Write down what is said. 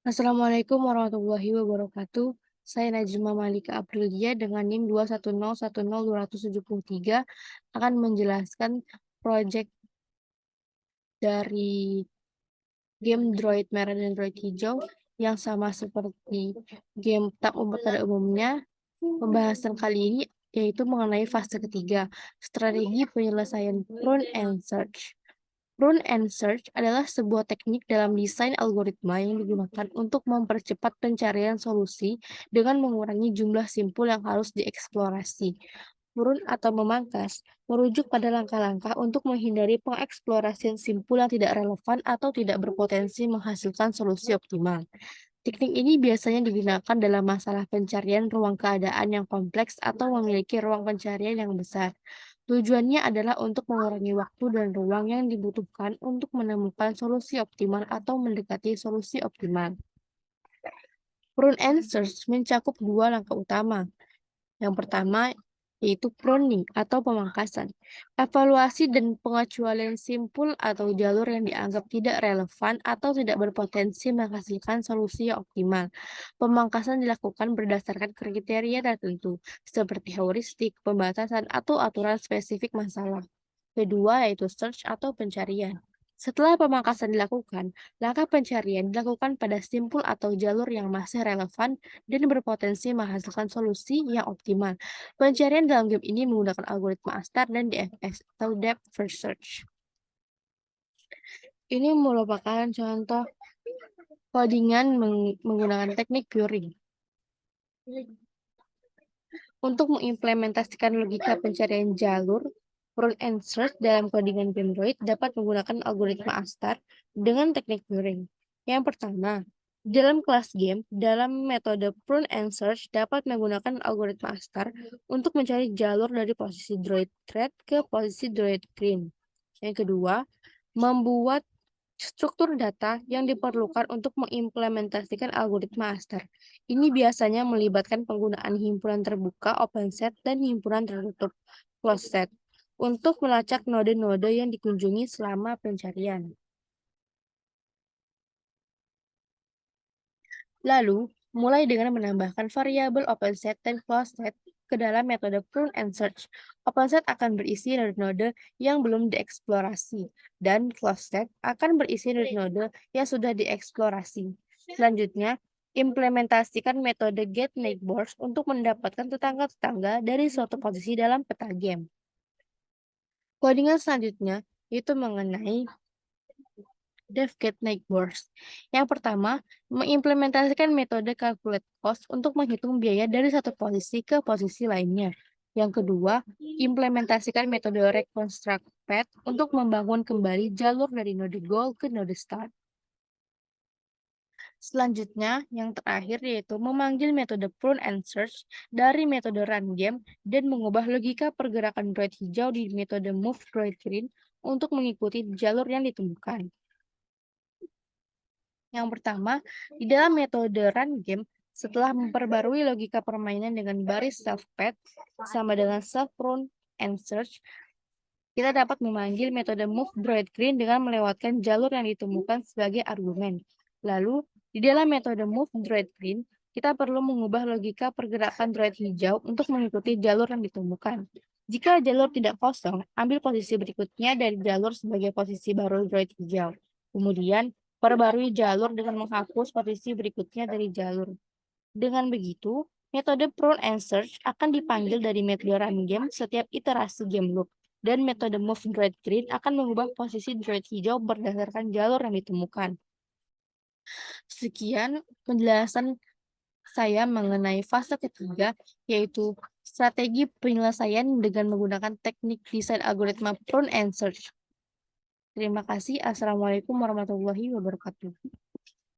Assalamualaikum warahmatullahi wabarakatuh. Saya Najma Malika Aprilia dengan NIM 210100273 akan menjelaskan proyek dari game Droid Merah dan Droid Hijau yang sama seperti game tak umpet pada umumnya. Pembahasan kali ini yaitu mengenai fase ketiga, strategi penyelesaian prune and search. Prune and search adalah sebuah teknik dalam desain algoritma yang digunakan untuk mempercepat pencarian solusi dengan mengurangi jumlah simpul yang harus dieksplorasi. Prune atau memangkas merujuk pada langkah-langkah untuk menghindari pengeksplorasian simpul yang tidak relevan atau tidak berpotensi menghasilkan solusi optimal. Teknik ini biasanya digunakan dalam masalah pencarian ruang keadaan yang kompleks atau memiliki ruang pencarian yang besar. Tujuannya adalah untuk mengurangi waktu dan ruang yang dibutuhkan untuk menemukan solusi optimal atau mendekati solusi optimal. Prune and search mencakup dua langkah utama. Yang pertama yaitu pruning atau pemangkasan. Evaluasi dan pengecualian simpul atau jalur yang dianggap tidak relevan atau tidak berpotensi menghasilkan solusi yang optimal. Pemangkasan dilakukan berdasarkan kriteria tertentu, seperti heuristik, pembatasan, atau aturan spesifik masalah. Kedua yaitu search atau pencarian. Setelah pemangkasan dilakukan, langkah pencarian dilakukan pada simpul atau jalur yang masih relevan dan berpotensi menghasilkan solusi yang optimal. Pencarian dalam game ini menggunakan algoritma ASTAR dan DFS atau Depth First Search. Ini merupakan contoh codingan menggunakan teknik Turing. Untuk mengimplementasikan logika pencarian jalur, prune and search dalam codingan Android dapat menggunakan algoritma ASTAR dengan teknik Turing. Yang pertama, dalam kelas game, dalam metode prune and search dapat menggunakan algoritma ASTAR untuk mencari jalur dari posisi droid red ke posisi droid green. Yang kedua, membuat struktur data yang diperlukan untuk mengimplementasikan algoritma ASTAR. Ini biasanya melibatkan penggunaan himpunan terbuka open set dan himpunan tertutup closed set untuk melacak node-node yang dikunjungi selama pencarian. Lalu, mulai dengan menambahkan variabel open set dan closed set ke dalam metode prune and search. Open set akan berisi node-node yang belum dieksplorasi, dan closed set akan berisi node-node yang sudah dieksplorasi. Selanjutnya, implementasikan metode get neighbors untuk mendapatkan tetangga-tetangga dari suatu posisi dalam peta game. Codingan selanjutnya itu mengenai DevGet Neighbors. Yang pertama, mengimplementasikan metode calculate cost untuk menghitung biaya dari satu posisi ke posisi lainnya. Yang kedua, implementasikan metode reconstruct path untuk membangun kembali jalur dari node goal ke node start. Selanjutnya, yang terakhir yaitu memanggil metode prune and search dari metode run game dan mengubah logika pergerakan droid hijau di metode move droid green untuk mengikuti jalur yang ditemukan. Yang pertama, di dalam metode run game, setelah memperbarui logika permainan dengan baris self-path sama dengan self-prune and search, kita dapat memanggil metode move droid green dengan melewatkan jalur yang ditemukan sebagai argumen. Lalu, di dalam metode move droid green, kita perlu mengubah logika pergerakan droid hijau untuk mengikuti jalur yang ditemukan. Jika jalur tidak kosong, ambil posisi berikutnya dari jalur sebagai posisi baru droid hijau. Kemudian, perbarui jalur dengan menghapus posisi berikutnya dari jalur. Dengan begitu, metode prune and search akan dipanggil dari metode run game setiap iterasi game loop. Dan metode move droid green akan mengubah posisi droid hijau berdasarkan jalur yang ditemukan. Sekian penjelasan saya mengenai fase ketiga, yaitu strategi penyelesaian dengan menggunakan teknik desain algoritma prune and search. Terima kasih. Assalamualaikum warahmatullahi wabarakatuh.